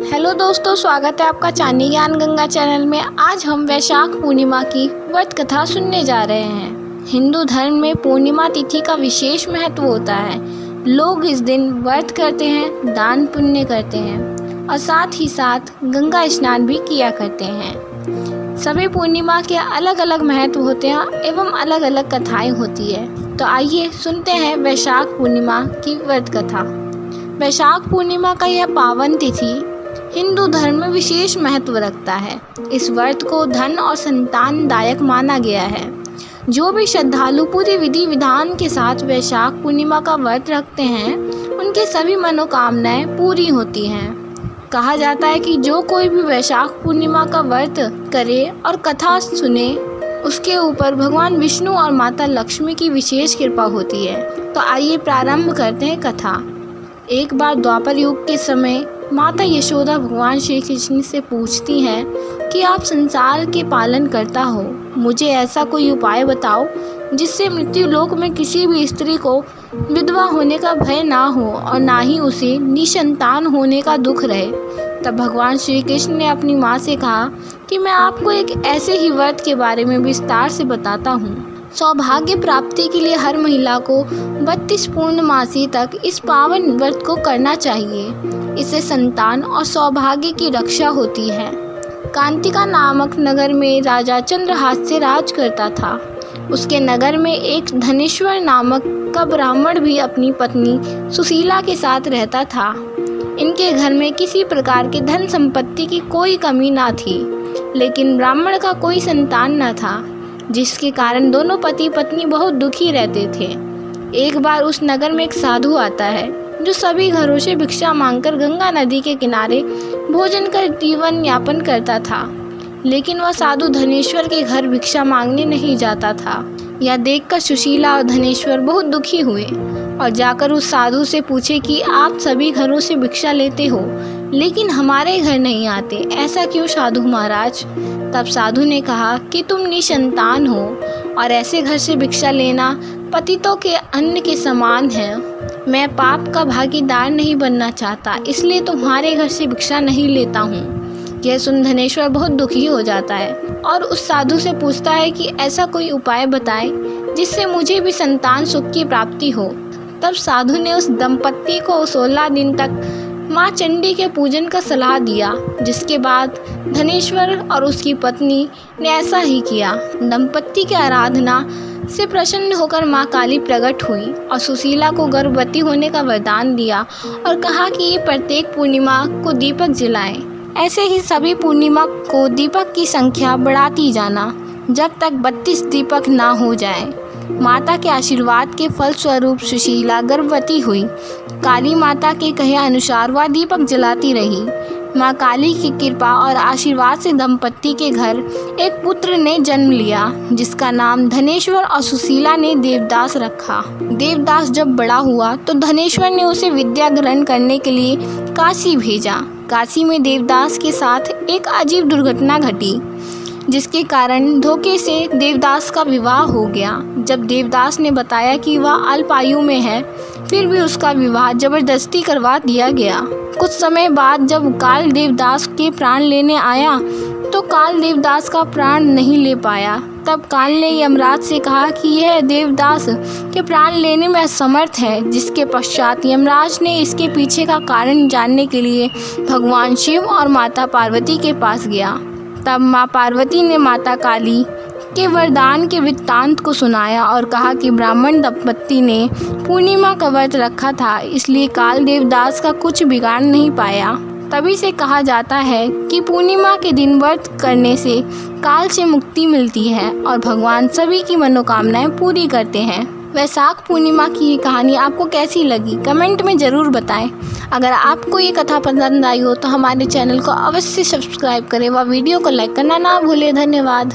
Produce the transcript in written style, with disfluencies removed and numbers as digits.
Hello दोस्तों, स्वागत है आपका चांदी ज्ञान गंगा चैनल में। आज हम वैशाख पूर्णिमा की व्रत कथा सुनने जा रहे हैं। हिंदू धर्म में पूर्णिमा तिथि का विशेष महत्व होता है। लोग इस दिन व्रत करते हैं, दान पुण्य करते हैं और साथ ही साथ गंगा स्नान भी किया करते हैं। सभी पूर्णिमा के अलग अलग महत्व होते हैं एवं अलग अलग कथाएं होती है। तो आइए सुनते हैं वैशाख पूर्णिमा की व्रत कथा। वैशाख पूर्णिमा का यह पावन तिथि हिंदू धर्म में विशेष महत्व रखता है। इस व्रत को धन और संतानदायक माना गया है। जो भी श्रद्धालु पूरी विधि विधान के साथ वैशाख पूर्णिमा का व्रत रखते हैं, उनके सभी मनोकामनाएं पूरी होती हैं। कहा जाता है कि जो कोई भी वैशाख पूर्णिमा का व्रत करे और कथा सुने, उसके ऊपर भगवान विष्णु और माता लक्ष्मी की विशेष कृपा होती है। तो आइए प्रारंभ करते हैं कथा। एक बार द्वापर युग के समय माता यशोदा भगवान श्री कृष्ण से पूछती हैं कि आप संसार के पालन करता हो, मुझे ऐसा कोई उपाय बताओ जिससे मृत्यु लोक में किसी भी स्त्री को विधवा होने का भय ना हो और ना ही उसे निसंतान होने का दुख रहे। तब भगवान श्री कृष्ण ने अपनी माँ से कहा कि मैं आपको एक ऐसे ही व्रत के बारे में विस्तार से बताता हूँ। सौभाग्य प्राप्ति के लिए हर महिला को 32 पूर्णमासी तक इस पावन व्रत को करना चाहिए। इससे संतान और सौभाग्य की रक्षा होती है। कांतिका नामक नगर में राजा चंद्रहास्य राज करता था। उसके नगर में एक धनेश्वर नामक का ब्राह्मण भी अपनी पत्नी सुशीला के साथ रहता था। इनके घर में किसी प्रकार के धन संपत्ति की कोई कमी ना थी, लेकिन ब्राह्मण का कोई संतान न था, जिसके कारण दोनों पति पत्नी बहुत दुखी रहते थे। एक बार उस नगर में एक साधु आता है जो सभी घरों से भिक्षा मांगकर गंगा नदी के किनारे भोजन कर जीवन यापन करता था। लेकिन वह साधु धनेश्वर के घर भिक्षा मांगने नहीं जाता था। यह देखकर सुशीला और धनेश्वर बहुत दुखी हुए और जाकर उस साधु से पूछे कि आप सभी घरों से भिक्षा लेते हो, लेकिन हमारे घर नहीं आते, ऐसा क्यों साधु महाराज? तब साधु ने कहा कि तुम निसंतान हो और ऐसे घर से भिक्षा लेना पतितों के अन्न के समान है। मैं पाप का भागीदार नहीं बनना चाहता, इसलिए तुम्हारे घर से भिक्षा नहीं लेता हूँ। यह सुन धनेश्वर बहुत दुखी हो जाता है और उस साधु से पूछता है कि ऐसा कोई उपाय बताए जिससे मुझे भी संतान सुख की प्राप्ति हो। तब साधु ने उस दंपत्ति को 16 दिन तक माँ चंडी के पूजन का सलाह दिया, जिसके बाद धनेश्वर और उसकी पत्नी ने ऐसा ही किया। दंपत्ति की आराधना से प्रसन्न होकर माँ काली प्रकट हुई और सुशीला को गर्भवती होने का वरदान दिया और कहा कि ये प्रत्येक पूर्णिमा को दीपक जलाएं। ऐसे ही सभी पूर्णिमा को दीपक की संख्या बढ़ाती जाना जब तक 32 दीपक ना हो जाए। माता के आशीर्वाद के फलस्वरूप सुशीला गर्भवती हुई। काली माता के कहे अनुसार वह दीपक जलाती रही। माँ काली की कृपा और आशीर्वाद से दंपत्ति के घर एक पुत्र ने जन्म लिया, जिसका नाम धनेश्वर और सुशीला ने देवदास रखा। देवदास जब बड़ा हुआ तो धनेश्वर ने उसे विद्या ग्रहण करने के लिए काशी भेजा। काशी में देवदास के साथ एक अजीब दुर्घटना घटी, जिसके कारण धोखे से देवदास का विवाह हो गया। जब देवदास ने बताया कि वह अल्प आयु में है, फिर भी उसका विवाह जबरदस्ती करवा दिया गया। कुछ समय बाद जब काल देवदास के प्राण लेने आया तो काल देवदास का प्राण नहीं ले पाया। तब काल ने यमराज से कहा कि यह देवदास के प्राण लेने में असमर्थ है, जिसके पश्चात यमराज ने इसके पीछे का कारण जानने के लिए भगवान शिव और माता पार्वती के पास गया। तब माँ पार्वती ने माता काली के वरदान के वृत्तांत को सुनाया और कहा कि ब्राह्मण दंपत्ति ने पूर्णिमा का व्रत रखा था, इसलिए काल देवदास का कुछ बिगाड़ नहीं पाया। तभी से कहा जाता है कि पूर्णिमा के दिन व्रत करने से काल से मुक्ति मिलती है और भगवान सभी की मनोकामनाएं पूरी करते हैं। वैशाख पूर्णिमा की ये कहानी आपको कैसी लगी, कमेंट में ज़रूर बताएं। अगर आपको ये कथा पसंद आई हो तो हमारे चैनल को अवश्य सब्सक्राइब करें व वीडियो को लाइक करना ना भूलें। धन्यवाद।